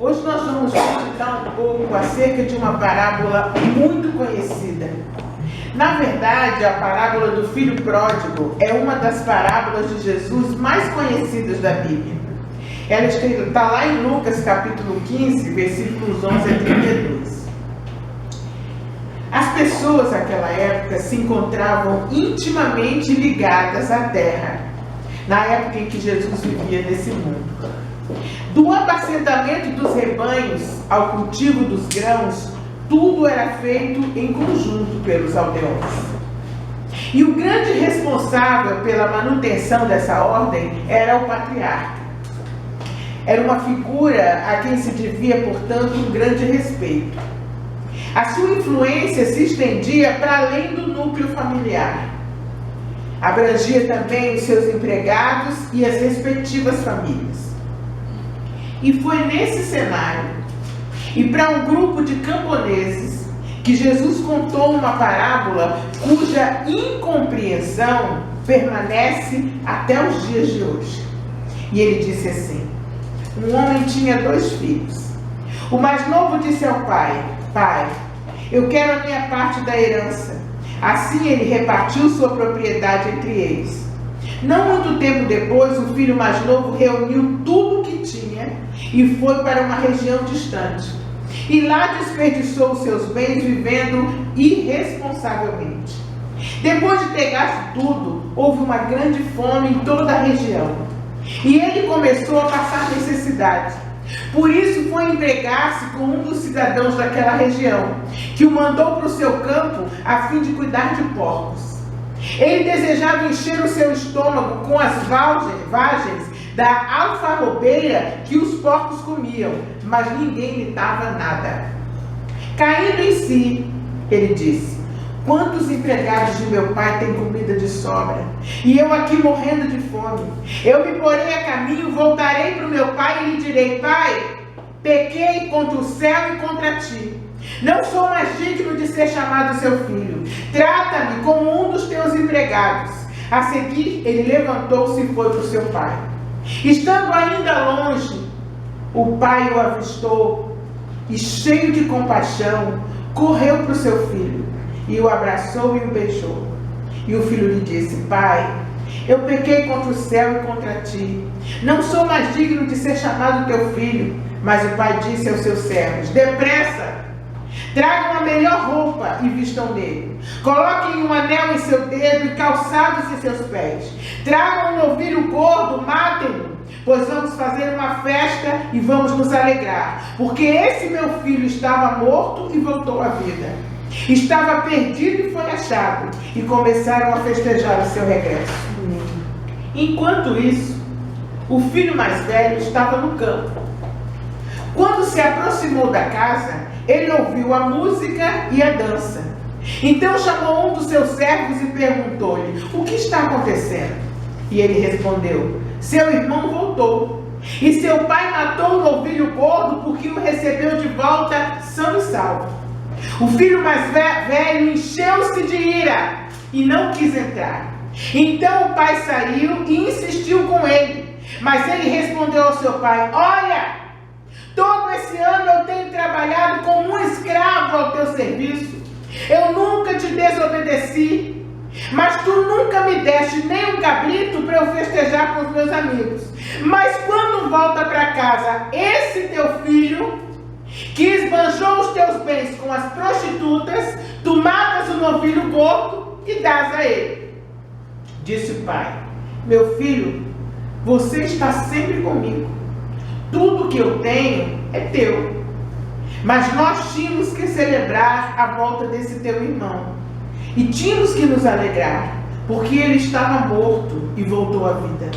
Hoje nós vamos meditar um pouco acerca de uma parábola muito conhecida. Na verdade, a parábola do filho pródigo é uma das parábolas de Jesus mais conhecidas da Bíblia. Ela está lá em Lucas capítulo 15, versículos 11 a 32. As pessoas naquela época se encontravam intimamente ligadas à terra, na época em que Jesus vivia nesse mundo. Do apacentamento dos rebanhos ao cultivo dos grãos, tudo era feito em conjunto pelos aldeões. E o grande responsável pela manutenção dessa ordem era o patriarca. Era uma figura a quem se devia, portanto, um grande respeito. A sua influência se estendia para além do núcleo familiar. Abrangia também os seus empregados e as respectivas famílias. E foi nesse cenário, e para um grupo de camponeses, que Jesus contou uma parábola cuja incompreensão permanece até os dias de hoje. E ele disse assim: um homem tinha 2 filhos. O mais novo disse ao pai: Pai, eu quero a minha parte da herança. Assim ele repartiu sua propriedade entre eles. Não muito tempo depois, o filho mais novo reuniu tudo o que tinha e foi para uma região distante. E lá desperdiçou os seus bens vivendo irresponsavelmente. Depois de ter gasto tudo, houve uma grande fome em toda a região. E ele começou a passar necessidade. Por isso foi empregar-se com um dos cidadãos daquela região, que o mandou para o seu campo a fim de cuidar de porcos. Ele desejava encher o seu estômago com as vagens da alfarrobeira que os porcos comiam, mas ninguém lhe dava nada. Caindo em si, ele disse: quantos empregados de meu pai têm comida de sobra, e eu aqui morrendo de fome? Eu me porei a caminho, voltarei para o meu pai e lhe direi: Pai, pequei contra o céu e contra ti. Não sou mais digno de ser chamado seu filho. Trata-me como um dos teus empregados. A seguir, ele levantou-se e foi para o seu pai. Estando ainda longe, o pai o avistou e, cheio de compaixão, correu para o seu filho e o abraçou e o beijou. E o filho lhe disse: Pai, eu pequei contra o céu e contra ti. Não sou mais digno de ser chamado teu filho. Mas o pai disse aos seus servos: Depressa! Tragam a melhor roupa e vistam nele. Coloquem um anel em seu dedo e calçados em seus pés. Tragam um novilho gordo, matem-no, pois vamos fazer uma festa e vamos nos alegrar. Porque esse meu filho estava morto e voltou à vida. Estava perdido e foi achado. E começaram a festejar o seu regresso. Enquanto isso, o filho mais velho estava no campo. Quando se aproximou da casa, ele ouviu a música e a dança. Então chamou um dos seus servos e perguntou-lhe: o que está acontecendo? E ele respondeu: seu irmão voltou, e seu pai matou o novilho gordo porque o recebeu de volta são e salvo. O filho mais velho encheu-se de ira e não quis entrar. Então o pai saiu e insistiu com ele. Mas ele respondeu ao seu pai: olha, todo esse ano eu tenho trabalhado como um escravo ao teu serviço. Eu nunca te desobedeci, mas tu nunca me deste nem um cabrito para eu festejar com os meus amigos. Mas quando volta para casa esse teu filho, que esbanjou os teus bens com as prostitutas, tu matas o novilho gordo e dás a ele. Disse o pai: meu filho, você está sempre comigo. Tudo que eu tenho é teu. Mas nós tínhamos que celebrar a volta desse teu irmão. E tínhamos que nos alegrar, porque ele estava morto e voltou à vida.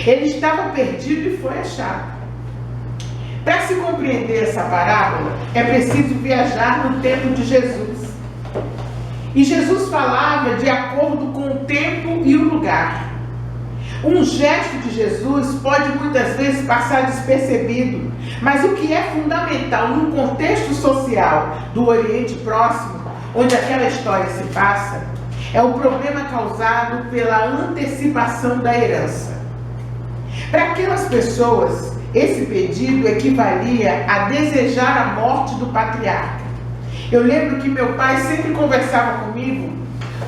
Ele estava perdido e foi achado. Para se compreender essa parábola, é preciso viajar no tempo de Jesus. E Jesus falava de acordo com o tempo e o lugar. Um gesto de Jesus pode muitas vezes passar despercebido, mas o que é fundamental no contexto social do Oriente Próximo, onde aquela história se passa, é o problema causado pela antecipação da herança. Para aquelas pessoas, esse pedido equivalia a desejar a morte do patriarca. Eu lembro que meu pai sempre conversava comigo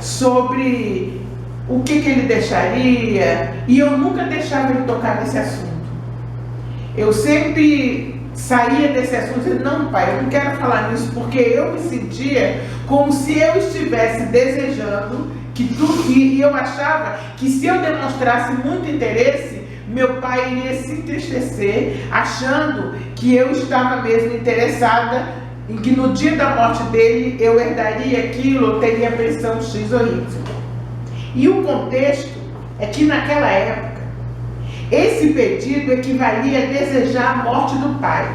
sobre o que ele deixaria, e eu nunca deixava ele tocar nesse assunto. Eu sempre saía desse assunto e dizia, não pai, eu não quero falar nisso, porque eu me sentia como se eu estivesse desejando que tudo, e eu achava que se eu demonstrasse muito interesse, meu pai iria se entristecer, achando que eu estava mesmo interessada em que no dia da morte dele eu herdaria aquilo, ou teria pensão X ou Y. E o contexto é que naquela época, esse pedido equivalia a desejar a morte do pai.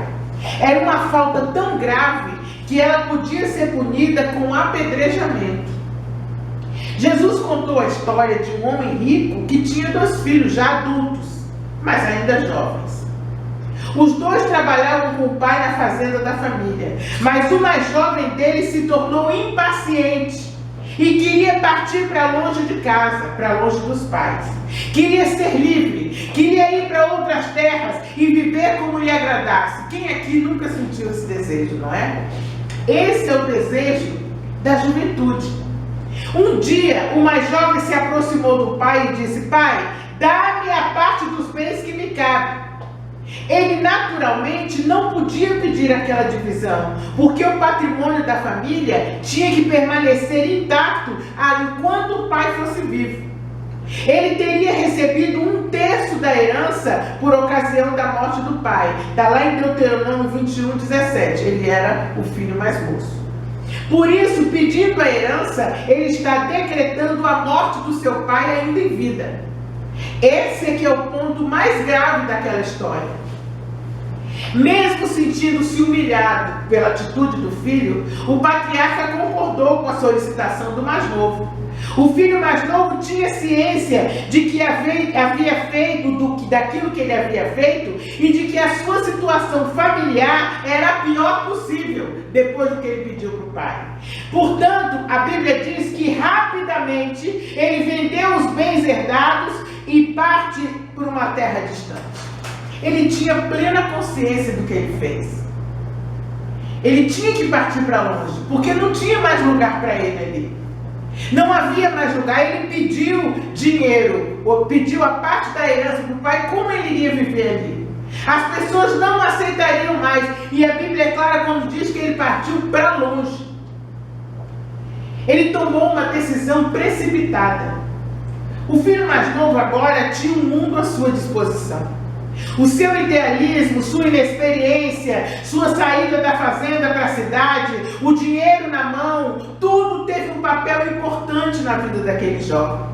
Era uma falta tão grave que ela podia ser punida com apedrejamento. Jesus contou a história de um homem rico que tinha 2 filhos já adultos, mas ainda jovens. Os 2 trabalhavam com o pai na fazenda da família, mas o mais jovem deles se tornou impaciente e queria partir para longe de casa, para longe dos pais. Queria ser livre, queria ir para outras terras e viver como lhe agradasse. Quem aqui nunca sentiu esse desejo, não é? Esse é o desejo da juventude. Um dia, o mais jovem se aproximou do pai e disse, pai, dá-me a parte dos bens que me cabe. Ele naturalmente não podia pedir aquela divisão, porque o patrimônio da família tinha que permanecer intacto enquanto o pai fosse vivo. Ele teria recebido 1/3 da herança por ocasião da morte do pai. Está lá em Deuteronômio 21:17. Ele era o filho mais moço. Por isso, pedindo a herança, ele está decretando a morte do seu pai ainda em vida. Esse é que é o ponto mais grave daquela história. Mesmo sentindo-se humilhado pela atitude do filho, o patriarca concordou com a solicitação do mais novo. O filho mais novo tinha ciência de que havia feito daquilo que ele havia feito e de que a sua situação familiar era a pior possível depois do que ele pediu para o pai. Portanto, a Bíblia diz que rapidamente ele vendeu os bens herdados e parte para uma terra distante. Ele tinha plena consciência do que ele fez. Ele tinha que partir para longe, porque não tinha mais lugar para ele ali. Não havia mais lugar. Ele pediu dinheiro, ou pediu a parte da herança para o pai, como ele iria viver ali? As pessoas não aceitariam mais. E a Bíblia é clara quando diz que ele partiu para longe. Ele tomou uma decisão precipitada. O filho mais novo agora tinha um mundo à sua disposição. O seu idealismo, sua inexperiência, sua saída da fazenda para a cidade, o dinheiro na mão, tudo teve um papel importante na vida daquele jovem.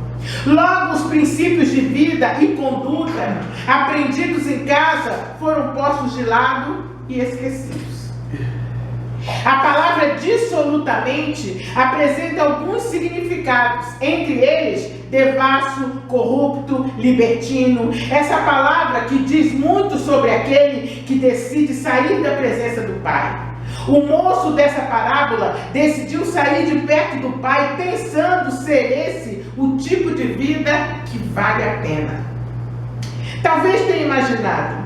Logo, os princípios de vida e conduta aprendidos em casa foram postos de lado e esquecidos. A palavra dissolutamente apresenta alguns significados, entre eles devasso, corrupto, libertino. Essa palavra que diz muito sobre aquele que decide sair da presença do pai. O moço dessa parábola decidiu sair de perto do pai pensando ser esse o tipo de vida que vale a pena. Talvez tenha imaginado,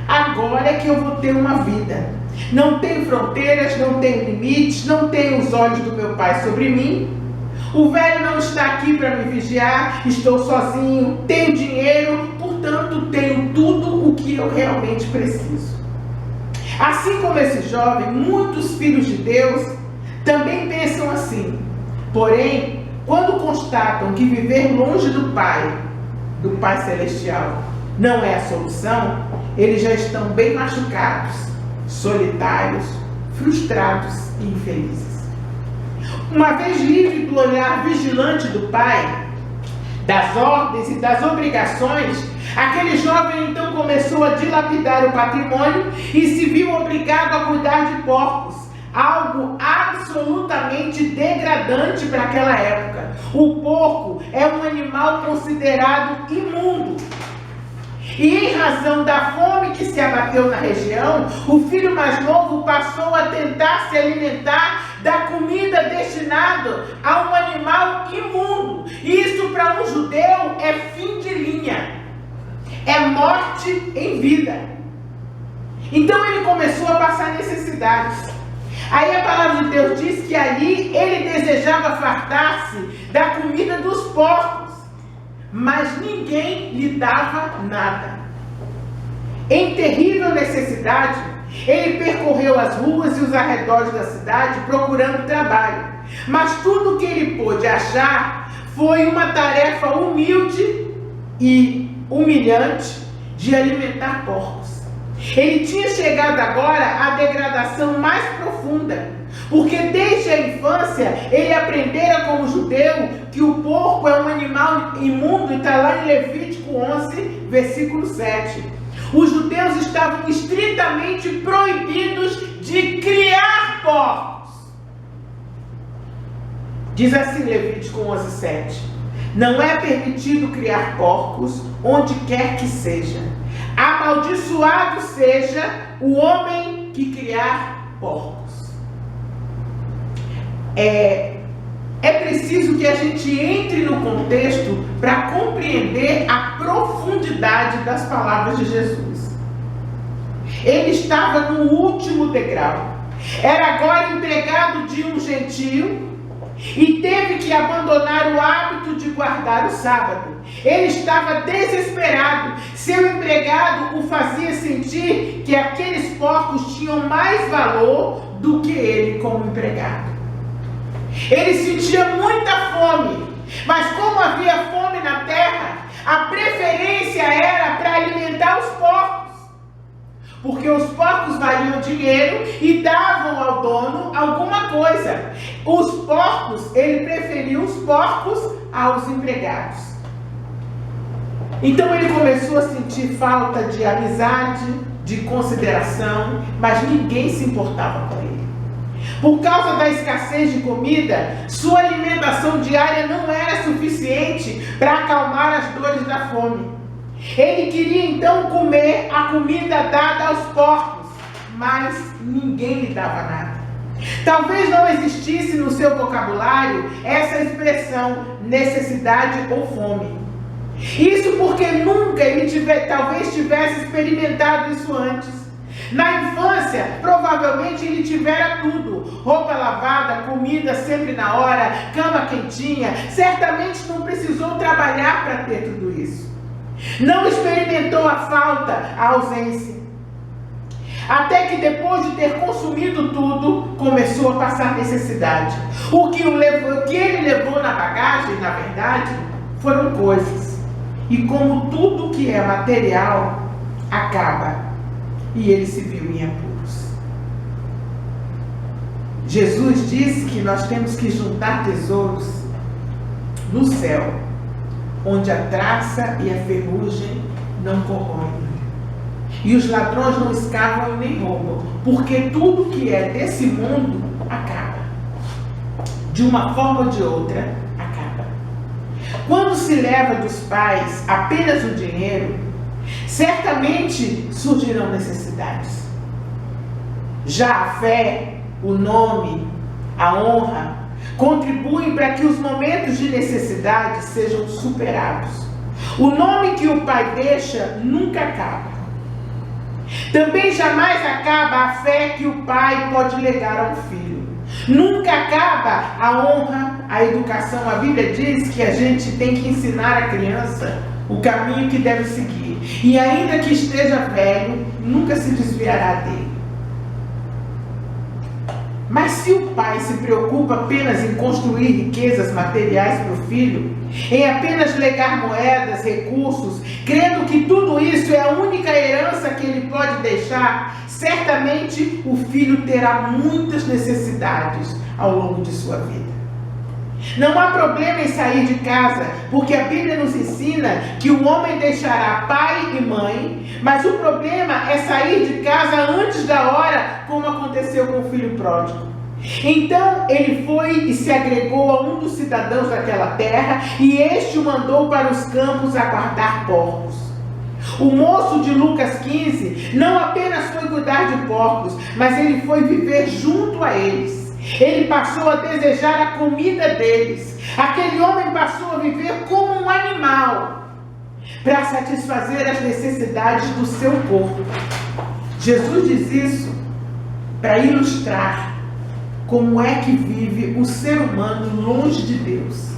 agora é que eu vou ter uma vida. Não tenho fronteiras, não tenho limites, não tenho os olhos do meu pai sobre mim. O velho não está aqui para me vigiar, estou sozinho, tenho dinheiro, portanto tenho tudo o que eu realmente preciso. Assim como esse jovem, muitos filhos de Deus também pensam assim. Porém, quando constatam que viver longe do Pai Celestial, não é a solução, eles já estão bem machucados, solitários, frustrados e infelizes. Uma vez livre do olhar vigilante do pai, das ordens e das obrigações, aquele jovem então começou a dilapidar o patrimônio e se viu obrigado a cuidar de porcos, algo absolutamente degradante para aquela época. O porco é um animal considerado imundo. E em razão da fome que se abateu na região, o filho mais novo passou a tentar se alimentar da comida destinada a um animal imundo. Isso para um judeu é fim de linha, é morte em vida. Então ele começou a passar necessidades. Aí a palavra de Deus diz que ali ele desejava fartar-se da comida dos porcos, mas ninguém lhe dava nada. Em terrível necessidade, ele percorreu as ruas e os arredores da cidade procurando trabalho, mas tudo que ele pôde achar foi uma tarefa humilde e humilhante de alimentar porcos. Ele tinha chegado agora à degradação mais profunda, porque desde a infância ele aprendera como judeu que o porco é um animal imundo, e está lá em Levítico 11, versículo 7. Os judeus estavam estritamente proibidos de criar porcos. Diz assim Levítico 11, 7. Não é permitido criar porcos onde quer que seja. Amaldiçoado seja o homem que criar porcos. É preciso que a gente entre no contexto para compreender a profundidade das palavras de Jesus. Ele estava no último degrau. Era agora empregado de um gentio e teve que abandonar o hábito de guardar o sábado. Ele estava desesperado. Seu empregado o fazia sentir que aqueles porcos tinham mais valor do que ele como empregado. Ele sentia muita fome, mas como havia fome na terra, a preferência era para alimentar os porcos, porque os porcos valiam dinheiro e davam ao dono alguma coisa. Os porcos, ele preferia os porcos aos empregados. Então ele começou a sentir falta de amizade, de consideração, mas ninguém se importava com ele. Por causa da escassez de comida, sua alimentação diária não era suficiente para acalmar as dores da fome. Ele queria então comer a comida dada aos porcos, mas ninguém lhe dava nada. Talvez não existisse no seu vocabulário essa expressão necessidade ou fome. Isso porque nunca ele talvez tivesse experimentado isso antes. Na infância, provavelmente ele tivera tudo: roupa lavada, comida sempre na hora, cama quentinha. Certamente não precisou trabalhar para ter tudo isso. Não experimentou a falta, a ausência. Até que depois de ter consumido tudo, começou a passar necessidade. O que ele levou na bagagem, na verdade, foram coisas. E como tudo que é material acaba, e ele se viu em apuros. Jesus disse que nós temos que juntar tesouros no céu, onde a traça e a ferrugem não corroem, e os ladrões não escavam e nem roubam, porque tudo que é desse mundo acaba. De uma forma ou de outra, acaba. Quando se leva dos pais apenas o dinheiro, certamente surgirão necessidades. Já a fé, o nome, a honra, contribuem para que os momentos de necessidade sejam superados. O nome que o pai deixa nunca acaba. Também jamais acaba a fé que o pai pode legar ao filho. Nunca acaba a honra, a educação. A Bíblia diz que a gente tem que ensinar a criança o caminho que deve seguir. E ainda que esteja velho, nunca se desviará dele. Mas se o pai se preocupa apenas em construir riquezas materiais para o filho, em apenas legar moedas, recursos, crendo que tudo isso é a única herança que ele pode deixar, certamente o filho terá muitas necessidades ao longo de sua vida. Não há problema em sair de casa, porque a Bíblia nos ensina que o homem deixará pai e mãe, mas o problema é sair de casa antes da hora, como aconteceu com o filho pródigo. Então ele foi e se agregou a um dos cidadãos daquela terra, e este o mandou para os campos a guardar porcos. O moço de Lucas 15 não apenas foi cuidar de porcos, mas ele foi viver junto a eles. Ele passou a desejar a comida deles. Aquele homem passou a viver como um animal para satisfazer as necessidades do seu corpo. Jesus diz isso para ilustrar como é que vive o ser humano longe de Deus.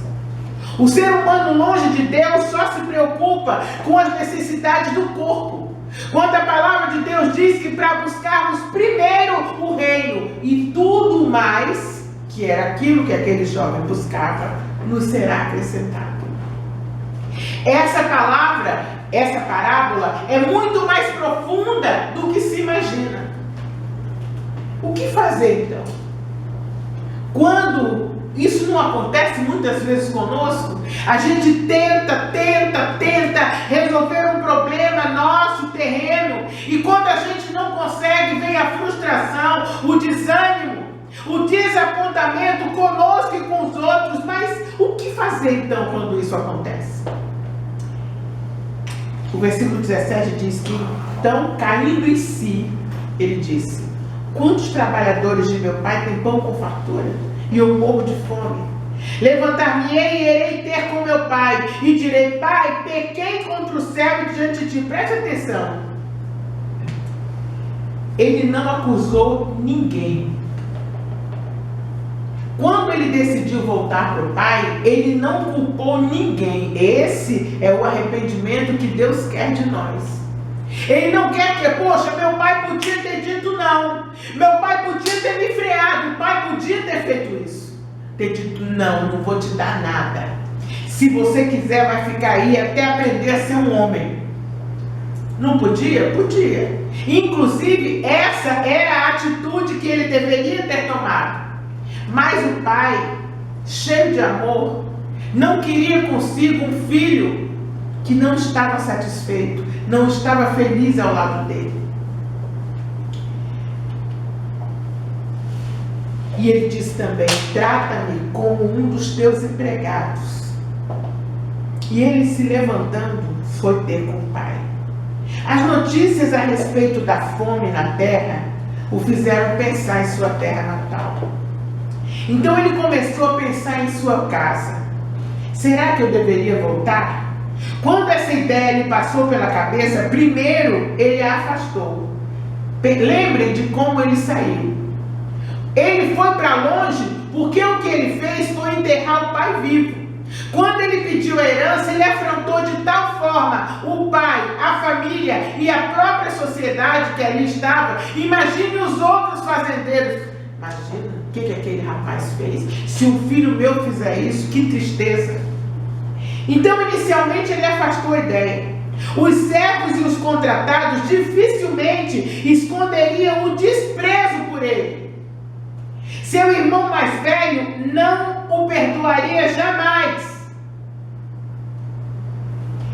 O ser humano longe de Deus só se preocupa com as necessidades do corpo. Quando a palavra de Deus diz que para buscarmos primeiro o reino e tudo mais, que era aquilo que aquele jovem buscava, nos será acrescentado. Essa palavra, essa parábola é muito mais profunda do que se imagina. O que fazer então? Quando isso não acontece muitas vezes conosco, a gente tenta resolver um problema nosso, terreno, e quando a gente não consegue, vem a frustração, o desânimo, o desapontamento conosco e com os outros. Mas o que fazer então quando isso acontece? O versículo 17 diz que, então, caindo em si, ele disse: quantos trabalhadores de meu pai têm pão com fartura, e eu morro de fome? Levantar-me-ei e irei ter com meu pai, e direi: pai, pequei contra o céu e diante de ti. Preste atenção. Ele não acusou ninguém. Quando ele decidiu voltar para o pai, ele não culpou ninguém. Esse é o arrependimento que Deus quer de nós. Ele não quer que, poxa, meu pai podia ter dito não. Meu pai podia ter me freado. O pai podia ter feito isso. Ter dito não vou te dar nada. Se você quiser, vai ficar aí até aprender a ser um homem. Não podia? Podia. Inclusive, essa era a atitude que ele deveria ter tomado. Mas o pai, cheio de amor, não queria consigo um filho que não estava satisfeito, não estava feliz ao lado dele. E ele diz também: trata-me como um dos teus empregados. E ele, se levantando, foi ter com o pai. As notícias a respeito da fome na terra o fizeram pensar em sua terra natal. Então ele começou a pensar em sua casa. Será que eu deveria voltar? Quando essa ideia lhe passou pela cabeça, primeiro ele a afastou. Lembrem de como ele saiu. Ele foi para longe porque o que ele fez foi enterrar o pai vivo. Quando ele pediu a herança, ele afrontou de tal forma o pai, a família e a própria sociedade que ali estava. Imagine os outros fazendeiros. Imagina o que aquele rapaz fez. Se um filho meu fizer isso, que tristeza. Então, inicialmente, ele afastou a ideia. Os servos e os contratados dificilmente esconderiam o desprezo por ele. Seu irmão mais velho não o perdoaria jamais.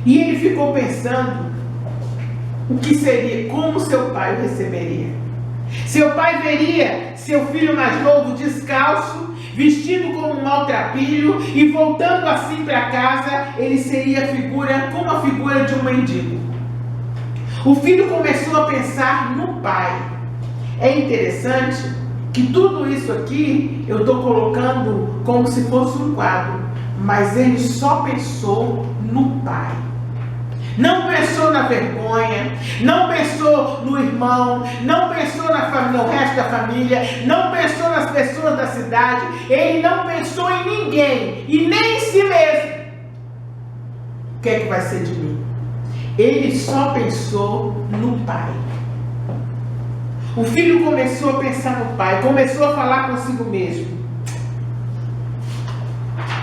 E ele ficou pensando o que seria, como seu pai o receberia. Seu pai veria seu filho mais novo descalço, vestido como um maltrapilho, e voltando assim para casa, ele seria como a figura de um mendigo. O filho começou a pensar no pai. É interessante que tudo isso aqui eu estou colocando como se fosse um quadro, mas ele só pensou no pai. Não pensou na vergonha, não pensou no irmão, não pensou no resto da família, não pensou nas pessoas da cidade, ele não pensou em ninguém e nem em si mesmo. O que é que vai ser de mim? Ele só pensou no pai. O filho começou a pensar no pai, começou a falar consigo mesmo: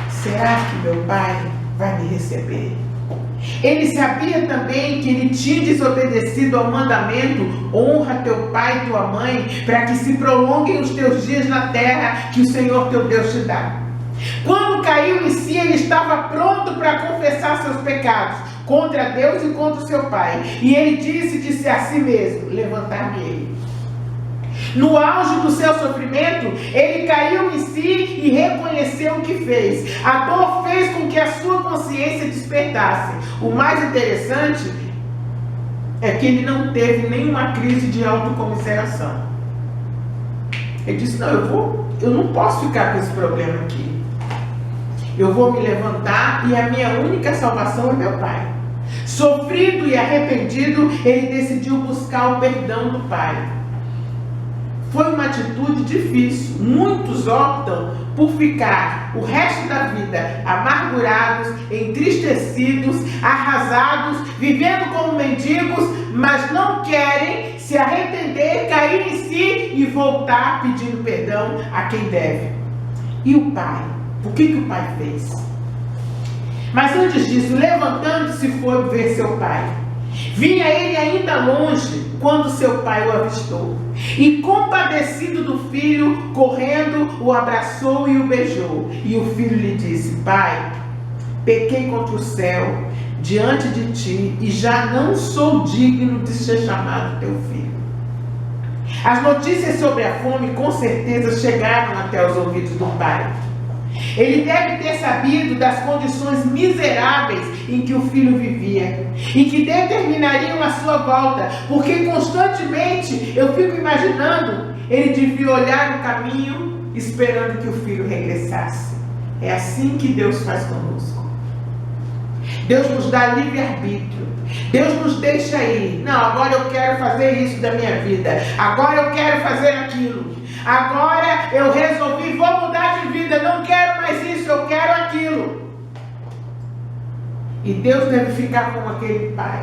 será que meu pai vai me receber? Ele sabia também que ele tinha desobedecido ao mandamento: honra teu pai e tua mãe, para que se prolonguem os teus dias na terra que o Senhor teu Deus te dá. Quando caiu em si, ele estava pronto para confessar seus pecados contra Deus e contra o seu pai. E ele disse a si mesmo: levantar-me-ei. No auge do seu sofrimento, ele caiu em si e reconheceu o que fez. A dor fez com que a sua consciência despertasse. O mais interessante é que ele não teve nenhuma crise de autocomiseração. Ele disse: não, eu não posso ficar com esse problema aqui. Eu vou me levantar e a minha única salvação é meu pai. Sofrido e arrependido, ele decidiu buscar o perdão do pai. Foi uma atitude difícil. Muitos optam por ficar o resto da vida amargurados, entristecidos, arrasados, vivendo como mendigos, mas não querem se arrepender, cair em si e voltar pedindo perdão a quem deve. E o pai? O que o pai fez? Mas antes disso, levantando-se, foi ver seu pai. Vinha ele ainda longe, quando seu pai o avistou. E compadecido do filho, correndo, o abraçou e o beijou. E o filho lhe disse: Pai, pequei contra o céu, diante de ti, e já não sou digno de ser chamado teu filho. As notícias sobre a fome, com certeza, chegaram até os ouvidos do pai. Ele deve ter sabido das condições miseráveis em que o filho vivia e que determinariam a sua volta, porque constantemente eu fico imaginando, ele devia olhar no caminho esperando que o filho regressasse. É assim que Deus faz conosco. Deus nos dá livre-arbítrio. Deus nos deixa ir. Não, agora eu quero fazer isso da minha vida. Agora eu quero fazer aquilo. Agora eu resolvi, vou mudar de vida. Não quero mais isso, eu quero aquilo. E Deus deve ficar como aquele pai,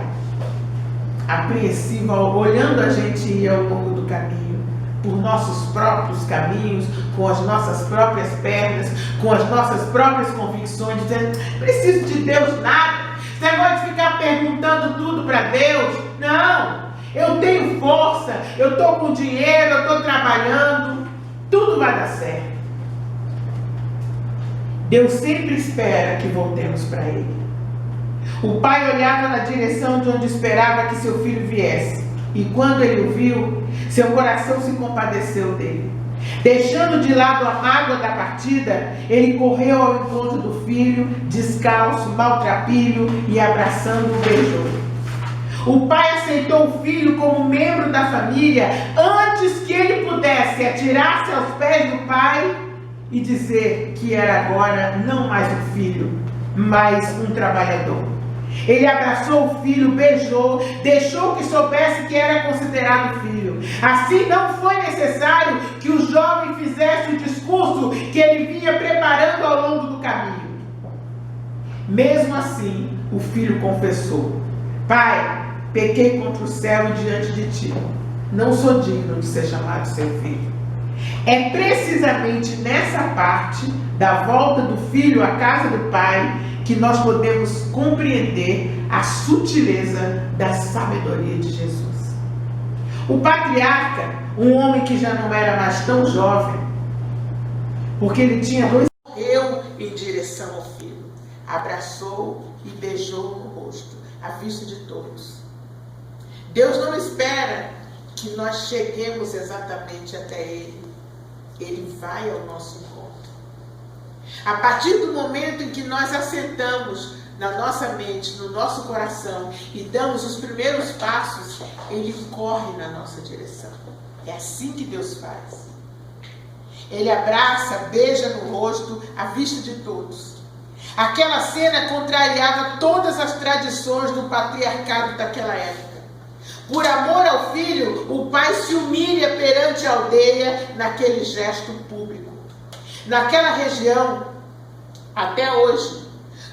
apreensivo, olhando a gente ir ao longo do caminho, por nossos próprios caminhos, com as nossas próprias pernas, com as nossas próprias convicções, dizendo: preciso de Deus nada. Você pode ficar perguntando tudo para Deus? Não, eu tenho força, eu estou com dinheiro, eu estou trabalhando, tudo vai dar certo. Deus sempre espera que voltemos para Ele. O pai olhava na direção de onde esperava que seu filho viesse, e quando ele o viu, seu coração se compadeceu dele. Deixando de lado a mágoa da partida, ele correu ao encontro do filho, descalço, maltrapilho, e abraçando o beijou. O pai aceitou o filho como membro da família antes que ele pudesse atirar-se aos pés do pai e dizer que era agora não mais um filho, mas um trabalhador. Ele abraçou o filho, beijou, deixou que soubesse que era considerado filho. Assim não foi necessário que o jovem fizesse o discurso que ele vinha preparando ao longo do caminho. Mesmo assim, o filho confessou: Pai, pequei contra o céu e diante de ti. Não sou digno de ser chamado seu filho. É precisamente nessa parte da volta do filho à casa do pai que nós podemos compreender a sutileza da sabedoria de Jesus. O patriarca, um homem que já não era mais tão jovem, porque ele tinha dois, correu em direção ao filho, abraçou e beijou no rosto, à vista de todos. Deus não espera que nós cheguemos exatamente até Ele. Ele vai ao nosso encontro. A partir do momento em que nós assentamos na nossa mente, no nosso coração e damos os primeiros passos, Ele corre na nossa direção. É assim que Deus faz. Ele abraça, beija no rosto, à vista de todos. Aquela cena contrariava todas as tradições do patriarcado daquela época. Por amor ao filho, o pai se humilha perante a aldeia naquele gesto público. Naquela região, até hoje,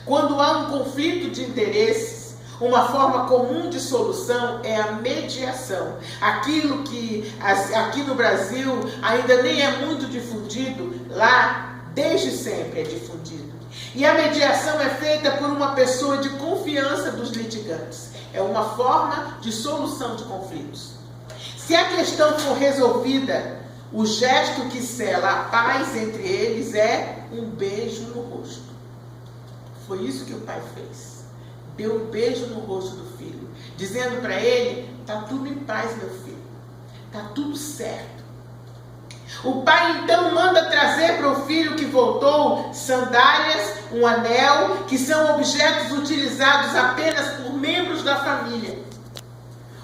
quando há um conflito de interesses, uma forma comum de solução é a mediação. Aquilo que aqui no Brasil ainda nem é muito difundido, lá desde sempre é difundido. E a mediação é feita por uma pessoa de confiança dos litigantes. É uma forma de solução de conflitos. Se a questão for resolvida, o gesto que sela a paz entre eles é um beijo no rosto. Foi isso que o pai fez. Deu um beijo no rosto do filho, dizendo para ele: está tudo em paz, meu filho. Está tudo certo. O pai então manda trazer para o filho que voltou sandálias, um anel, que são objetos utilizados apenas por membros da família.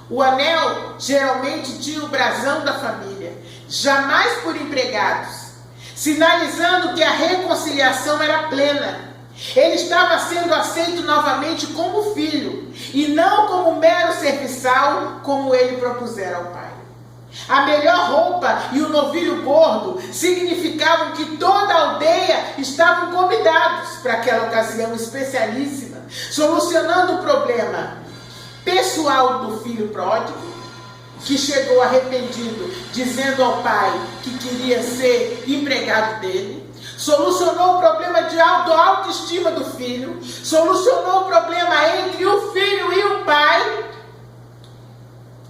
O anel geralmente tinha o brasão da família, jamais por empregados, sinalizando que a reconciliação era plena. Ele estava sendo aceito novamente como filho, e não como mero serviçal, como ele propusera ao pai. A melhor roupa e o novilho gordo significavam que toda a aldeia estavam convidados para aquela ocasião especialíssima, solucionando o problema pessoal do filho pródigo, que chegou arrependido, dizendo ao pai que queria ser empregado dele. Solucionou o problema de autoestima do filho, solucionou o problema entre o filho e o pai,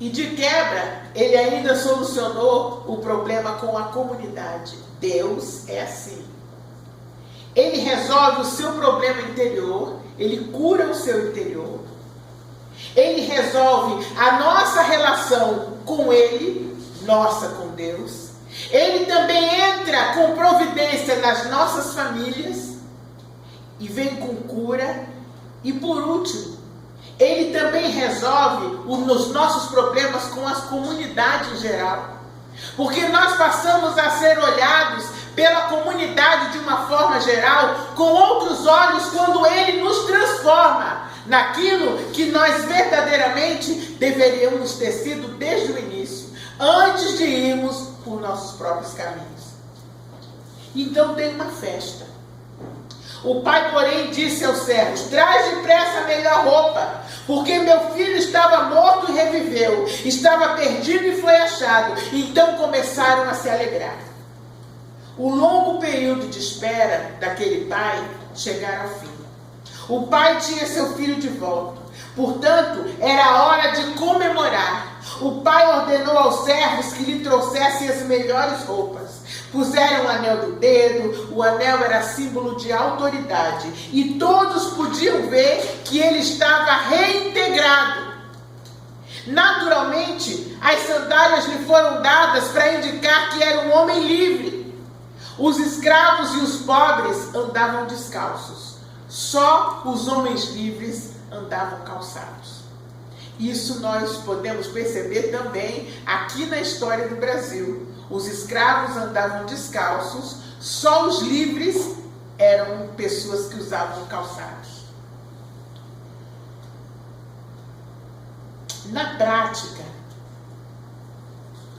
e de quebra, ele ainda solucionou o problema com a comunidade. Deus é assim. Ele resolve o seu problema interior, ele cura o seu interior, ele resolve a nossa relação com ele, nossa com Deus. Ele também entra com providência nas nossas famílias e vem com cura. E por último, ele também resolve os nossos problemas com as comunidades em geral. Porque nós passamos a ser olhados pela comunidade de uma forma geral com outros olhos quando ele nos transforma naquilo que nós verdadeiramente deveríamos ter sido desde o início, antes de irmos por nossos próprios caminhos. Então tem uma festa. O pai, porém, disse aos servos: traz depressa a melhor roupa, porque meu filho estava morto e reviveu, estava perdido e foi achado. Então começaram a se alegrar. O longo período de espera daquele pai chegara ao fim. O pai tinha seu filho de volta. Portanto, era hora de comemorar. O pai ordenou aos servos que lhe trouxessem as melhores roupas. Puseram o anel do dedo, o anel era símbolo de autoridade, e todos podiam ver que ele estava reintegrado. Naturalmente, as sandálias lhe foram dadas para indicar que era um homem livre. Os escravos e os pobres andavam descalços. Só os homens livres andavam calçados. Isso nós podemos perceber também aqui na história do Brasil. Os escravos andavam descalços, só os livres eram pessoas que usavam calçados. Na prática,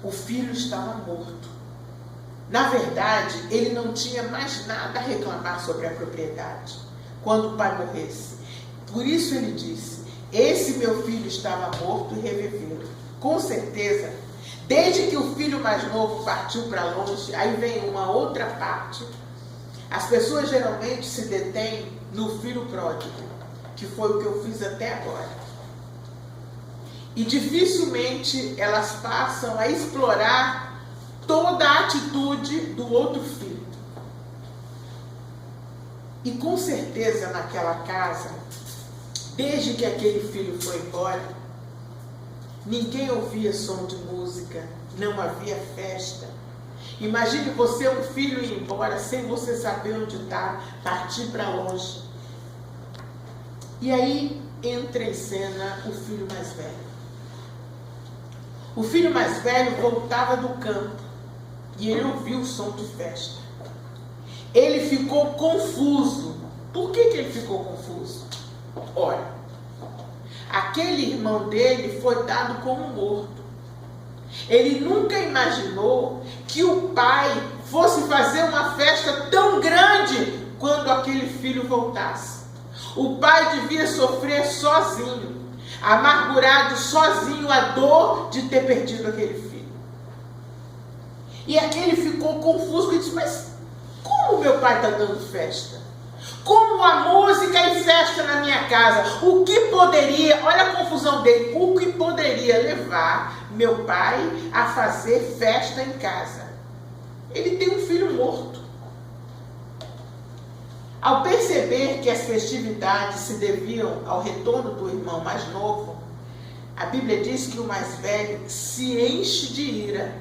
o filho estava morto. Na verdade, ele não tinha mais nada a reclamar sobre a propriedade quando o pai morresse. Por isso ele disse: esse meu filho estava morto e reviveu. Com certeza, desde que o filho mais novo partiu para longe, aí vem uma outra parte. As pessoas geralmente se detêm no filho pródigo, que foi o que eu fiz até agora. E dificilmente elas passam a explorar toda a atitude do outro filho. E com certeza naquela casa, desde que aquele filho foi embora, ninguém ouvia som de música, não havia festa. Imagine você, um filho, ir embora sem você saber onde está, partir para longe. E aí entra em cena o filho mais velho. O filho mais velho voltava do campo e ele ouviu o som de festa. Ele ficou confuso. Por que ele ficou confuso? Olha, aquele irmão dele foi dado como morto. Ele nunca imaginou que o pai fosse fazer uma festa tão grande quando aquele filho voltasse. O pai devia sofrer sozinho, amargurado sozinho a dor de ter perdido aquele filho. E aquele ficou confuso e disse: mas como meu pai está dando festa? Como a música e festa na minha casa? O que poderia, olha a confusão dele, o que poderia levar meu pai a fazer festa em casa? Ele tem um filho morto. Ao perceber que as festividades se deviam ao retorno do irmão mais novo, a Bíblia diz que o mais velho se enche de ira.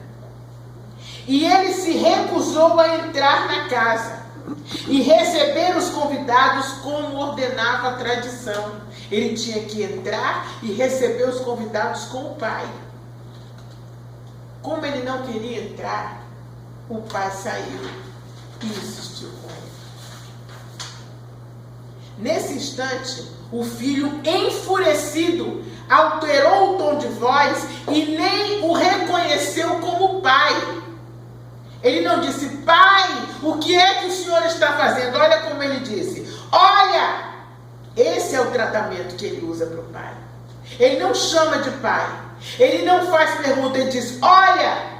E ele se recusou a entrar na casa e receber os convidados como ordenava a tradição. Ele tinha que entrar e receber os convidados com o pai. Como ele não queria entrar, o pai saiu e insistiu com ele. Nesse instante, o filho enfurecido alterou o tom de voz e nem o reconheceu como pai. Ele não disse: pai, o que é que o senhor está fazendo? Olha como ele disse: olha! Esse é o tratamento que ele usa para o pai. Ele não chama de pai. Ele não faz pergunta, ele diz: olha!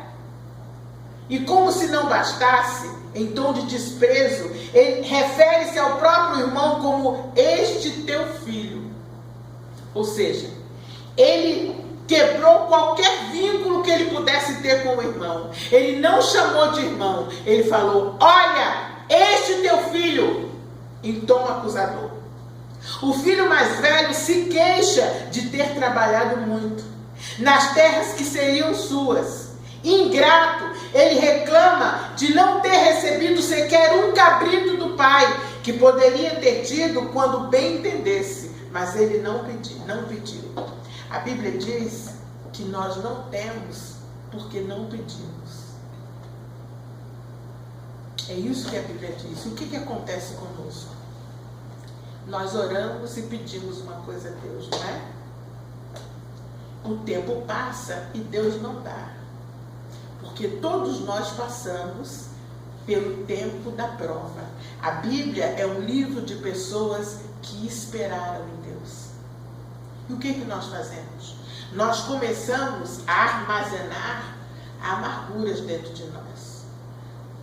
E como se não bastasse, em tom de desprezo, ele refere-se ao próprio irmão como este teu filho. Ou seja, ele quebrou qualquer vínculo que ele pudesse ter com o irmão. Ele não chamou de irmão. Ele falou: olha, este teu filho, em tom acusador. O filho mais velho se queixa de ter trabalhado muito nas terras que seriam suas. Ingrato, ele reclama de não ter recebido sequer um cabrito do pai, que poderia ter tido quando bem entendesse, mas ele não pediu. A Bíblia diz que nós não temos porque não pedimos. É isso que a Bíblia diz. O que acontece conosco? Nós oramos e pedimos uma coisa a Deus, não é? O tempo passa e Deus não dá. Porque todos nós passamos pelo tempo da prova. A Bíblia é um livro de pessoas que esperaram em Deus. E o que nós fazemos? Nós começamos a armazenar amarguras dentro de nós.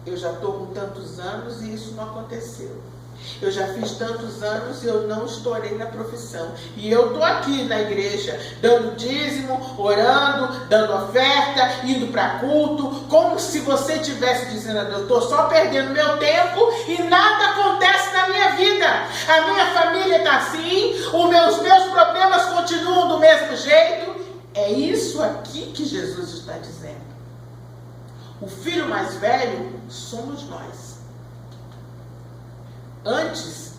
Eu já estou com tantos anos e isso não aconteceu. Eu já fiz tantos anos e eu não estourei na profissão. E eu estou aqui na igreja, dando dízimo, orando, dando oferta, indo para culto, como se você estivesse dizendo a Deus: estou só perdendo meu tempo e nada acontece na minha vida. A minha família está assim, os meus problemas continuam do mesmo jeito. É isso aqui que Jesus está dizendo. O filho mais velho somos nós. Antes,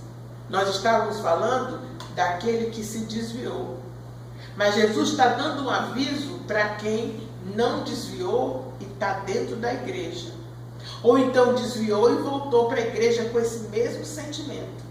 nós estávamos falando daquele que se desviou. Mas Jesus está dando um aviso para quem não desviou e está dentro da igreja. Ou então desviou e voltou para a igreja com esse mesmo sentimento.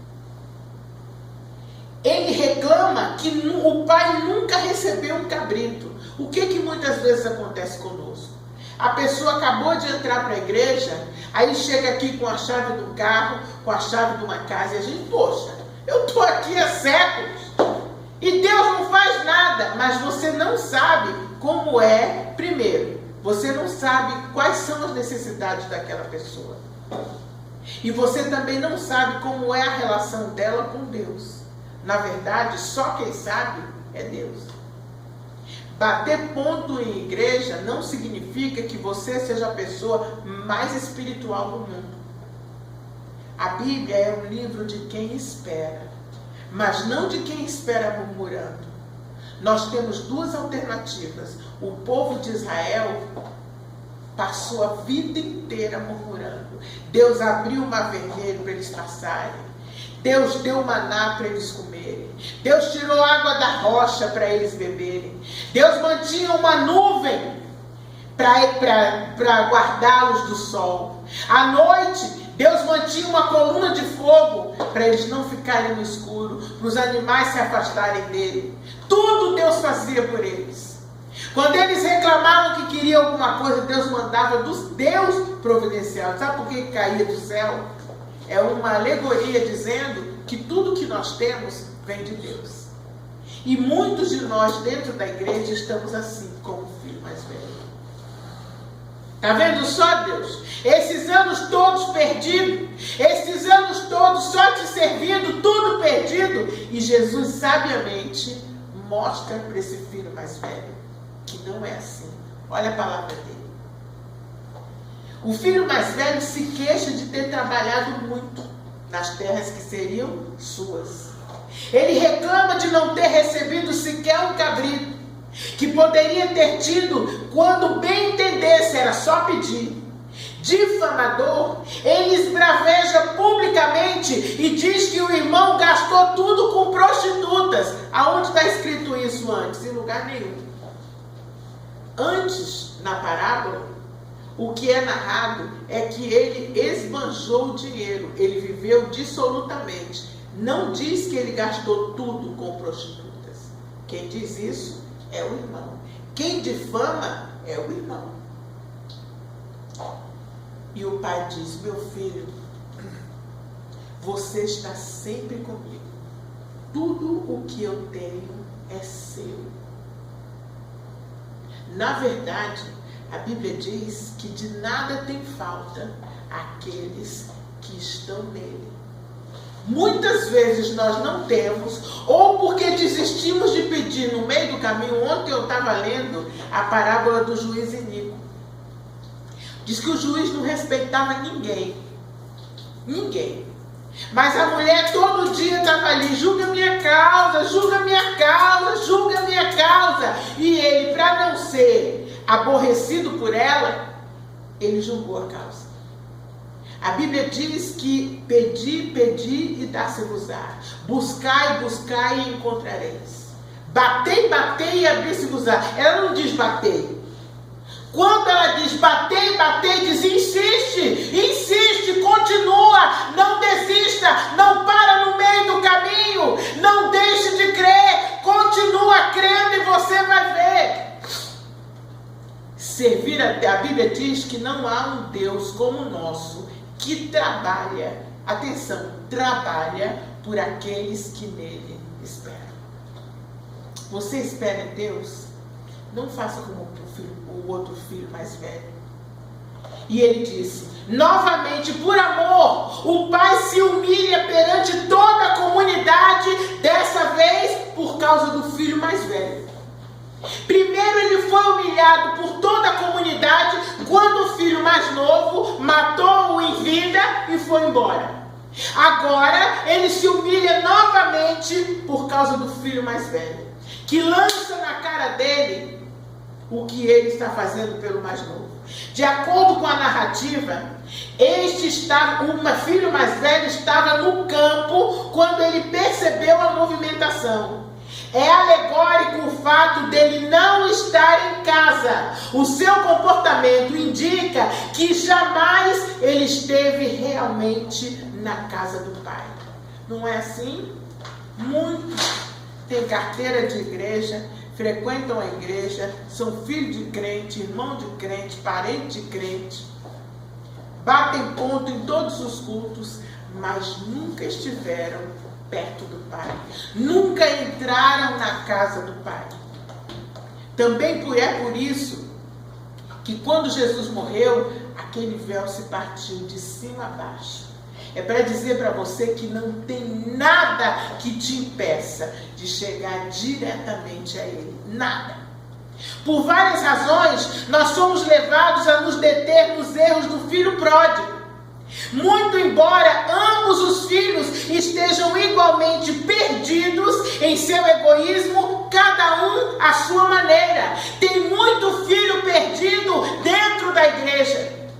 Ele reclama que o pai nunca recebeu um cabrito. O que muitas vezes acontece conosco? A pessoa acabou de entrar para a igreja, aí chega aqui com a chave do carro, com a chave de uma casa, e a gente: poxa, eu estou aqui há séculos, e Deus não faz nada. Mas você não sabe como é, primeiro, você não sabe quais são as necessidades daquela pessoa. E você também não sabe como é a relação dela com Deus. Na verdade, só quem sabe é Deus. Bater ponto em igreja não significa que você seja a pessoa mais espiritual do mundo. A Bíblia é um livro de quem espera, mas não de quem espera murmurando. Nós temos duas alternativas. O povo de Israel passou a vida inteira murmurando. Deus abriu o mar vermelho para eles passarem. Deus deu maná para eles comerem. Deus tirou água da rocha para eles beberem. Deus mantinha uma nuvem para guardá-los do sol. À noite, Deus mantinha uma coluna de fogo para eles não ficarem no escuro, para os animais se afastarem dele. Tudo Deus fazia por eles. Quando eles reclamavam que queriam alguma coisa, Deus mandava dos Deus providencial. Sabe por que caía do céu? É uma alegoria dizendo que tudo que nós temos vem de Deus. E muitos de nós dentro da igreja estamos assim, como o filho mais velho. Está vendo só, Deus? Esses anos todos perdidos, esses anos todos só te servindo, tudo perdido. E Jesus sabiamente mostra para esse filho mais velho que não é assim. Olha a palavra dele. O filho mais velho se queixa de ter trabalhado muito nas terras que seriam suas. Ele reclama de não ter recebido sequer um cabrito, que poderia ter tido quando bem entendesse, era só pedir. Difamador, ele esbraveja publicamente e diz que o irmão gastou tudo com prostitutas. Aonde está escrito isso antes? Em lugar nenhum. Antes, na parábola, o que é narrado é que ele esbanjou o dinheiro, ele viveu dissolutamente, Não diz que ele gastou tudo com prostitutas. Quem diz isso é o irmão. Quem difama é o irmão. E o pai diz: meu filho, você está sempre comigo. Tudo o que eu tenho é seu. Na verdade, a Bíblia diz que de nada tem falta aqueles que estão nele. Muitas vezes nós não temos, ou porque desistimos de pedir no meio do caminho. Ontem eu estava lendo a parábola do juiz iníquo. Diz que o juiz não respeitava ninguém. Ninguém. Mas a mulher todo dia estava ali: julga minha causa, julga minha causa, julga minha causa. E ele, para não ser aborrecido por ela, ele julgou a causa. A Bíblia diz que pedi, pedi e dá-se-vos-á. Buscai, buscai e encontrareis. Batei, batei e abri-se-vos-á. Ela não diz batei. Quando ela diz batei, batei, diz insiste, insiste, continua, não desista, não para no meio do caminho, não deixe de crer, continua crendo e você vai ver. Servir a Bíblia diz que não há um Deus como o nosso, que trabalha, atenção, trabalha por aqueles que nele esperam. Você espera em Deus? Não faça como o outro filho mais velho. E ele disse: novamente, por amor, o pai se humilha perante toda a comunidade, dessa vez por causa do filho mais velho. Primeiro ele foi humilhado por toda a comunidade quando o filho mais novo matou-o em vida e foi embora. Agora ele se humilha novamente por causa do filho mais velho, que lança na cara dele o que ele está fazendo pelo mais novo. De acordo com a narrativa, o filho mais velho estava no campo quando ele percebeu a movimentação. É alegórico o fato dele não estar em casa. O seu comportamento indica que jamais ele esteve realmente na casa do pai. Não é assim? Muitos têm carteira de igreja, frequentam a igreja, são filhos de crente, irmão de crente, parente de crente, batem ponto em todos os cultos, mas nunca estiveram perto do Pai, nunca entraram na casa do Pai. Também é por isso que quando Jesus morreu, aquele véu se partiu de cima a baixo. É para dizer para você que não tem nada que te impeça de chegar diretamente a Ele. Nada. Por várias razões, nós somos levados a nos deter nos erros do filho pródigo. Muito embora ambos os filhos estejam igualmente perdidos em seu egoísmo, cada um à sua maneira. Tem muito filho perdido dentro da igreja.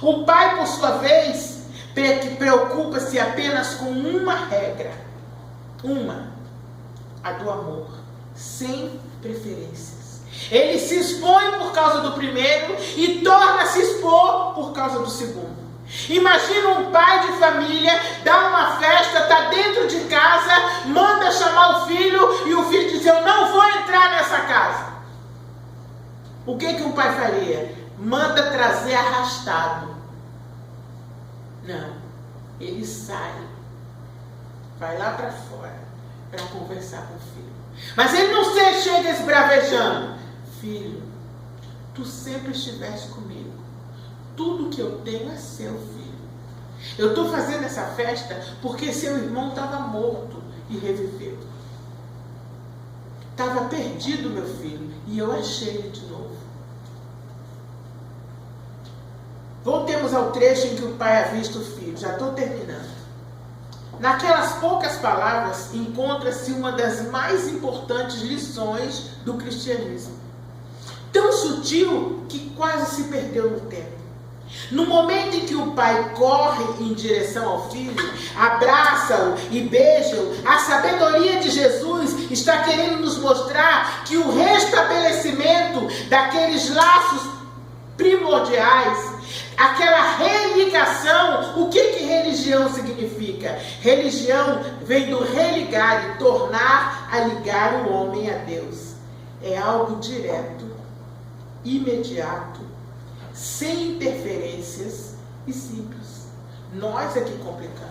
O pai, por sua vez, preocupa-se apenas com uma regra. A do amor, sem preferências. Ele se expõe por causa do primeiro e torna a se expor por causa do segundo. Imagina um pai de família, dá uma festa, está dentro de casa, manda chamar o filho e o filho diz: eu não vou entrar nessa casa. O que um pai faria? Manda trazer arrastado. Não, ele sai, vai lá para fora para conversar com o filho. Mas ele não chega esbravejando: filho, tu sempre estiveste comigo. Tudo que eu tenho é seu, filho. Eu estou fazendo essa festa porque seu irmão estava morto e reviveu. Estava perdido, meu filho, e eu achei ele de novo. Voltemos ao trecho em que o pai avista o filho. Já estou terminando. Naquelas poucas palavras encontra-se uma das mais importantes lições do cristianismo. Tão sutil que quase se perdeu no tempo. No momento em que o pai corre em direção ao filho, abraça-o e beija-o, a sabedoria de Jesus está querendo nos mostrar que o restabelecimento daqueles laços primordiais, aquela religação, o que religião significa? significa. Religião vem do religar e tornar a ligar o homem a Deus. É algo direto, imediato, sem interferências e simples. Nós é que complicamos.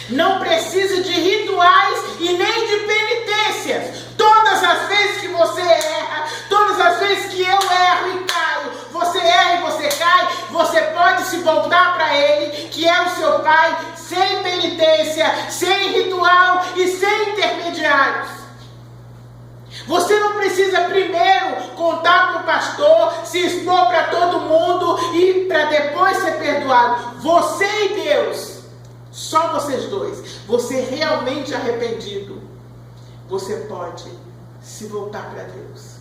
Não precisa de rituais e nem de penitências. Todas as vezes que você erra, todas as vezes que eu erro e caio, você erra e você cai, você pode se voltar para Ele, que é o seu Pai, sem penitência, sem ritual e sem intermediários. Você não precisa primeiro contar para o pastor, se expor para todo mundo e para depois ser perdoado. Você e Deus, só vocês dois, você realmente arrependido, você pode se voltar para Deus.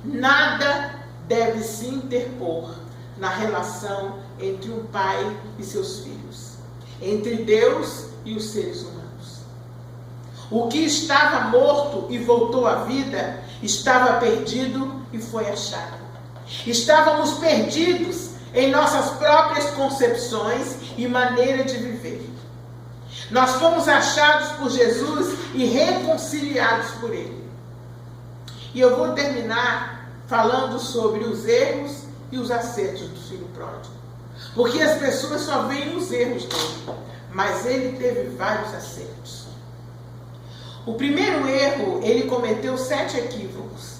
Nada deve se interpor na relação entre um pai e seus filhos, entre Deus e os seres humanos. O que estava morto e voltou à vida, estava perdido e foi achado. Estávamos perdidos em nossas próprias concepções e maneira de viver. Nós fomos achados por Jesus e reconciliados por Ele. E eu vou terminar falando sobre os erros e os acertos do filho pródigo. Porque as pessoas só veem os erros dele, mas ele teve vários acertos. O primeiro erro, ele cometeu 7 equívocos.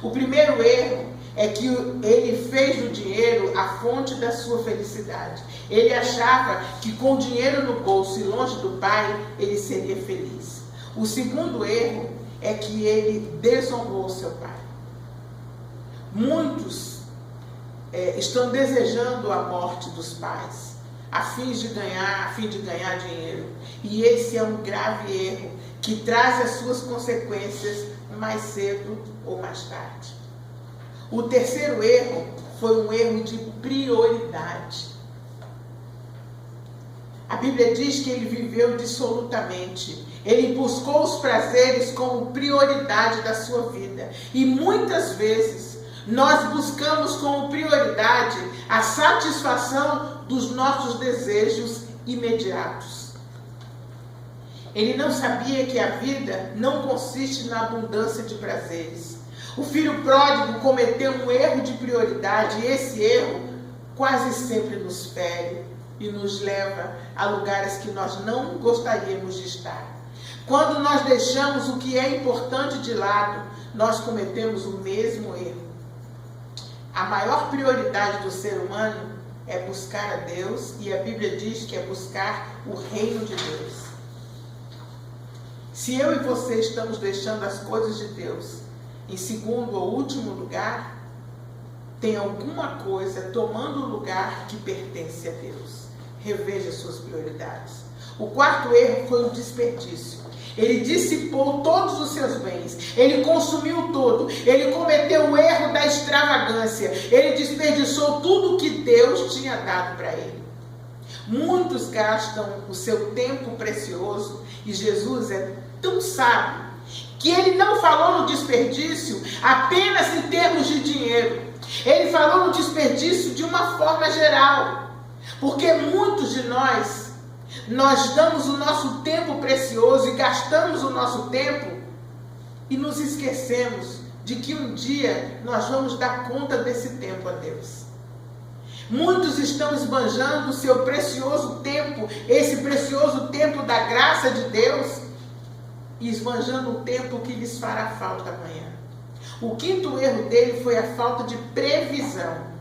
O primeiro erro é que ele fez do dinheiro a fonte da sua felicidade. Ele achava que com o dinheiro no bolso e longe do pai, ele seria feliz. O segundo erro é que ele desonrou seu pai. Muitos estão desejando a morte dos pais, a fim de ganhar dinheiro. E esse é um grave erro que traz as suas consequências mais cedo ou mais tarde. O terceiro erro foi um erro de prioridade. A Bíblia diz que ele viveu dissolutamente. Ele buscou os prazeres como prioridade da sua vida. E muitas vezes nós buscamos como prioridade a satisfação dos nossos desejos imediatos. Ele não sabia que a vida não consiste na abundância de prazeres. O filho pródigo cometeu um erro de prioridade e esse erro quase sempre nos fere e nos leva a lugares que nós não gostaríamos de estar. Quando nós deixamos o que é importante de lado, nós cometemos o mesmo erro. A maior prioridade do ser humano é buscar a Deus e a Bíblia diz que é buscar o reino de Deus. Se eu e você estamos deixando as coisas de Deus em segundo ou último lugar, tem alguma coisa tomando o lugar que pertence a Deus. Reveja suas prioridades. O quarto erro foi o desperdício. Ele dissipou todos os seus bens. Ele consumiu tudo. Ele cometeu o erro da extravagância. Ele desperdiçou tudo que Deus tinha dado para ele. Muitos gastam o seu tempo precioso e Jesus é tão sábio que ele não falou no desperdício apenas em termos de dinheiro. Ele falou no desperdício de uma forma geral. Porque muitos de nós damos o nosso tempo precioso e gastamos o nosso tempo e nos esquecemos de que um dia nós vamos dar conta desse tempo a Deus. Muitos estão esbanjando o seu precioso tempo, esse precioso tempo da graça de Deus, e esbanjando o tempo que lhes fará falta amanhã. O quinto erro dele foi a falta de previsão.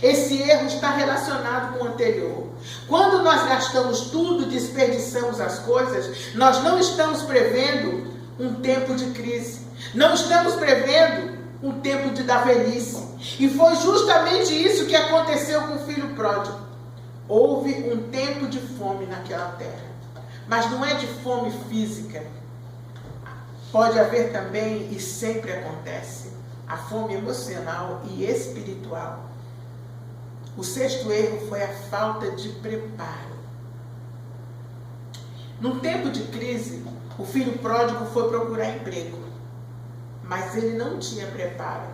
Esse erro está relacionado com o anterior. Quando nós gastamos tudo, desperdiçamos as coisas, nós não estamos prevendo um tempo de crise. Não estamos prevendo um tempo da velhice. E foi justamente isso que aconteceu com o filho pródigo. Houve um tempo de fome naquela terra. Mas não é de fome física. Pode haver também, e sempre acontece, a fome emocional e espiritual. O sexto erro foi a falta de preparo. Num tempo de crise, o filho pródigo foi procurar emprego, mas ele não tinha preparo.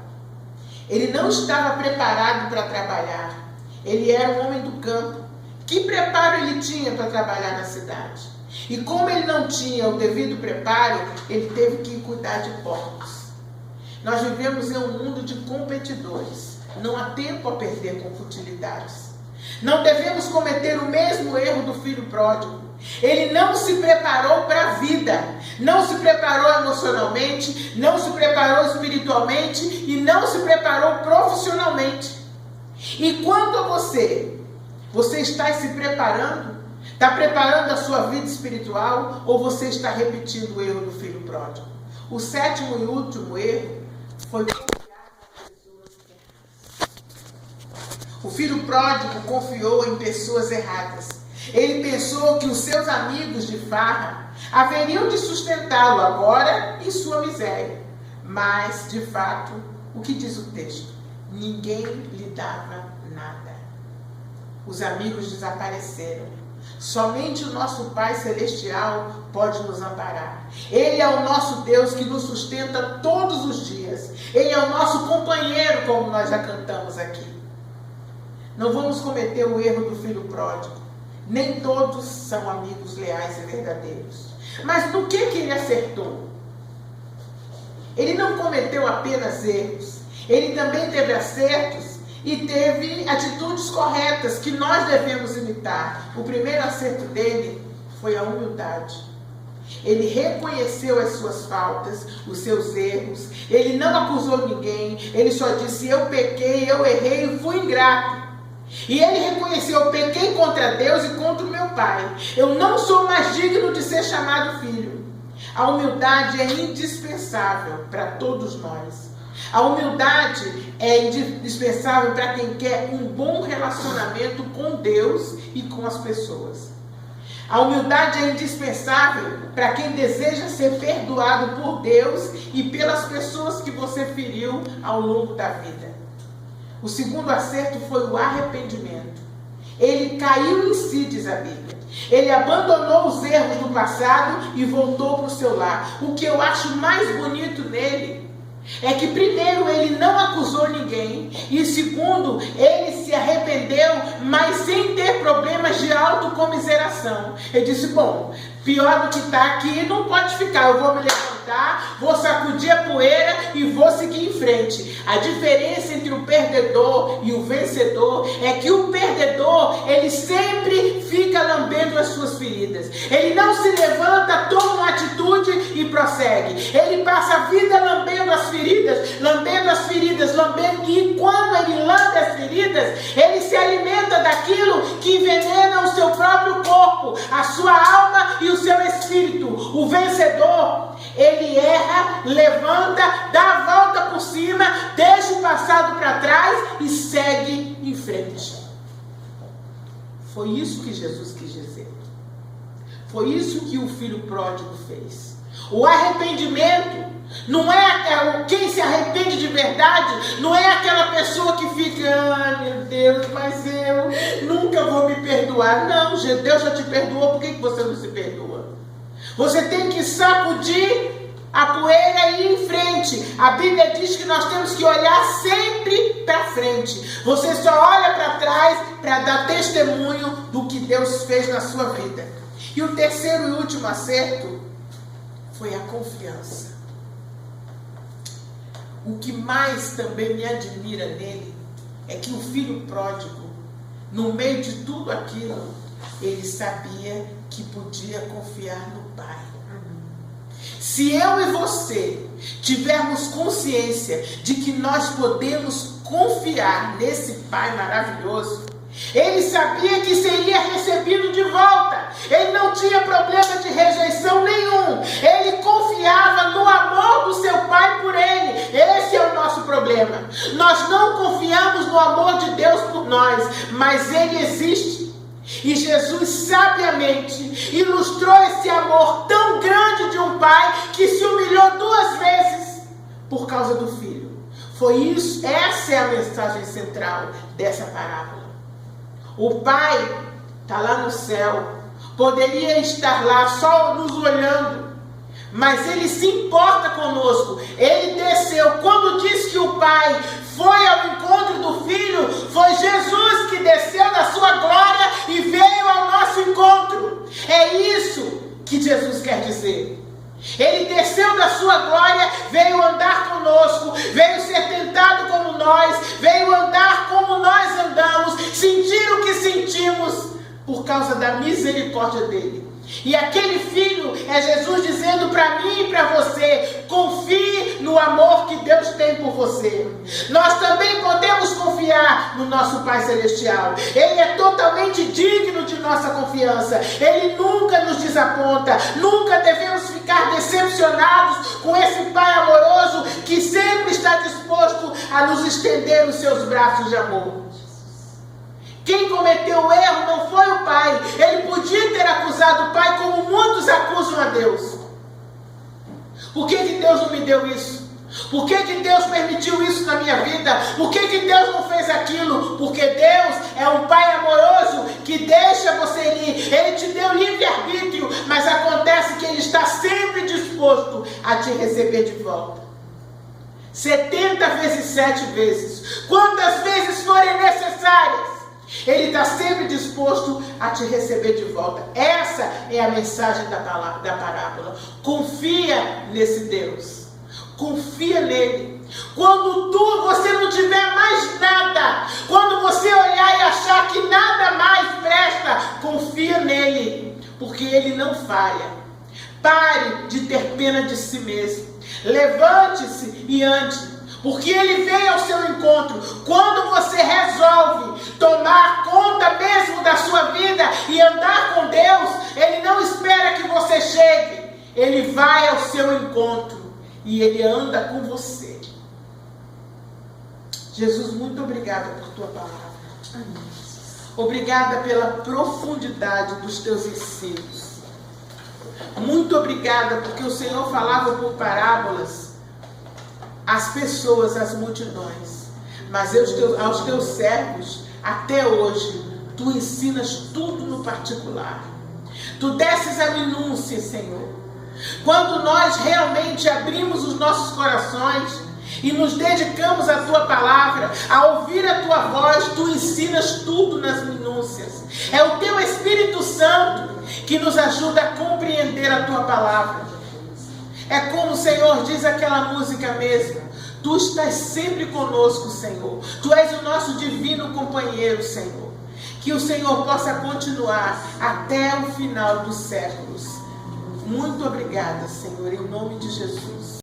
Ele não estava preparado para trabalhar. Ele era um homem do campo, Que preparo ele tinha para trabalhar na cidade? E como ele não tinha o devido preparo, ele teve que cuidar de porcos. Nós vivemos em um mundo de competidores. Não há tempo a perder com futilidades. Não devemos cometer o mesmo erro do filho pródigo. Ele não se preparou para a vida. Não se preparou emocionalmente, não se preparou espiritualmente e não se preparou profissionalmente. E quanto a você está se preparando? Está preparando a sua vida espiritual ou você está repetindo o erro do filho pródigo? O sétimo e último erro foi confiar nas pessoas erradas. O filho pródigo confiou em pessoas erradas. Ele pensou que os seus amigos de farra haveriam de sustentá-lo agora em sua miséria. Mas, de fato, o que diz o texto? Ninguém lhe dava nada. Os amigos desapareceram. Somente o nosso Pai Celestial pode nos amparar. Ele é o nosso Deus que nos sustenta todos os dias. Ele é o nosso companheiro, como nós já cantamos aqui. Não vamos cometer o erro do filho pródigo. Nem todos são amigos leais e verdadeiros. Mas no que ele acertou? Ele não cometeu apenas erros. Ele também teve acertos e teve atitudes corretas que nós devemos imitar. O primeiro acerto dele foi a humildade. Ele reconheceu as suas faltas, os seus erros. Ele não acusou ninguém. Ele só disse: eu pequei, eu errei e fui ingrato. E ele reconheceu: eu pequei contra Deus e contra o meu pai. Eu não sou mais digno de ser chamado filho. A humildade é indispensável para todos nós. A humildade é indispensável para quem quer um bom relacionamento com Deus e com as pessoas. A humildade é indispensável para quem deseja ser perdoado por Deus e pelas pessoas que você feriu ao longo da vida. O segundo acerto foi o arrependimento. Ele caiu em si, diz a Bíblia. Ele abandonou os erros do passado e voltou para o seu lar. O que eu acho mais bonito nele é que, primeiro, ele não acusou ninguém, e segundo, ele se arrependeu, mas sem ter problemas de autocomiseração. Ele disse: bom, pior do que está aqui não pode ficar, eu vou me levantar, vou sacudir a poeira e vou seguir em frente. A diferença entre o perdedor e o vencedor é que o perdedor, ele sempre fica lambendo as suas feridas. Ele não se levanta, toma uma atitude e prossegue. Ele passa a vida lambendo as feridas, lambendo, e quando ele lambe as feridas, ele se alimenta daquilo que envenena o seu próprio corpo, a sua alma e o seu espírito. O vencedor, ele erra, levanta, dá a volta por cima, deixa o passado para trás e segue em frente. Foi isso que Jesus quis dizer. Foi isso que o filho pródigo fez. O arrependimento não é quem se arrepende de verdade, não é aquela pessoa que fica: ah, meu Deus, mas eu nunca vou me perdoar. Não, Deus já te perdoou, por que você não se perdoa? Você tem que sacudir a poeira e ir em frente. A Bíblia diz que nós temos que olhar sempre para frente. Você só olha para trás para dar testemunho do que Deus fez na sua vida. E o terceiro e último acerto foi a confiança. O que mais também me admira nele é que o filho pródigo, no meio de tudo aquilo, ele sabia que podia confiar no Pai. Se eu e você tivermos consciência de que nós podemos confiar nesse Pai maravilhoso, ele sabia que seria recebido de volta. Ele não tinha problema de rejeição nenhum. Ele confiava no amor do seu Pai por ele. Esse é o nosso problema. Nós não confiamos no amor de Deus por nós, mas ele existe. E Jesus sabiamente ilustrou esse amor tão grande de um pai que se humilhou 2 vezes por causa do filho. Foi isso, essa é a mensagem central dessa parábola. O pai está lá no céu, poderia estar lá só nos olhando, mas Ele se importa conosco. Ele desceu. Quando diz que o Pai foi ao encontro do Filho, foi Jesus que desceu da sua glória e veio ao nosso encontro. É isso que Jesus quer dizer. Ele desceu da sua glória, veio andar conosco, veio ser tentado como nós, veio andar como nós andamos, sentir o que sentimos por causa da misericórdia dele. E aquele filho é Jesus dizendo para mim e para você: confie no amor que Deus tem por você. Nós também podemos confiar no nosso Pai Celestial. Ele é totalmente digno de nossa confiança. Ele nunca nos desaponta. Nunca devemos ficar decepcionados com esse Pai amoroso que sempre está disposto a nos estender os seus braços de amor. Quem cometeu o erro não foi o pai. Ele podia ter acusado o pai como muitos acusam a Deus. Por que Deus não me deu isso? Por que Deus permitiu isso na minha vida? Por que Deus não fez aquilo? Porque Deus é um pai amoroso que deixa você ir. Ele te deu livre-arbítrio, mas acontece que Ele está sempre disposto a te receber de volta. 70 vezes 7 vezes. Quantas vezes forem necessárias. Ele está sempre disposto a te receber de volta. Essa é a mensagem da parábola. Confia nesse Deus. Confia nele. Quando você não tiver mais nada, quando você olhar e achar que nada mais presta, confia nele, porque ele não falha. Pare de ter pena de si mesmo. Levante-se e ande. Porque Ele veio ao seu encontro. Quando você resolve tomar conta mesmo da sua vida e andar com Deus, Ele não espera que você chegue. Ele vai ao seu encontro e Ele anda com você. Jesus, muito obrigada por Tua palavra. Amém. Obrigada pela profundidade dos Teus ensinos. Muito obrigada porque o Senhor falava por parábolas as pessoas, as multidões, mas aos teus servos, até hoje, tu ensinas tudo no particular. Tu desces a minúcia, Senhor. Quando nós realmente abrimos os nossos corações e nos dedicamos à tua palavra, a ouvir a tua voz, tu ensinas tudo nas minúcias. É o teu Espírito Santo que nos ajuda a compreender a tua palavra. É como o Senhor diz aquela música mesmo: tu estás sempre conosco, Senhor. Tu és o nosso divino companheiro, Senhor. Que o Senhor possa continuar até o final dos séculos. Muito obrigada, Senhor, em nome de Jesus.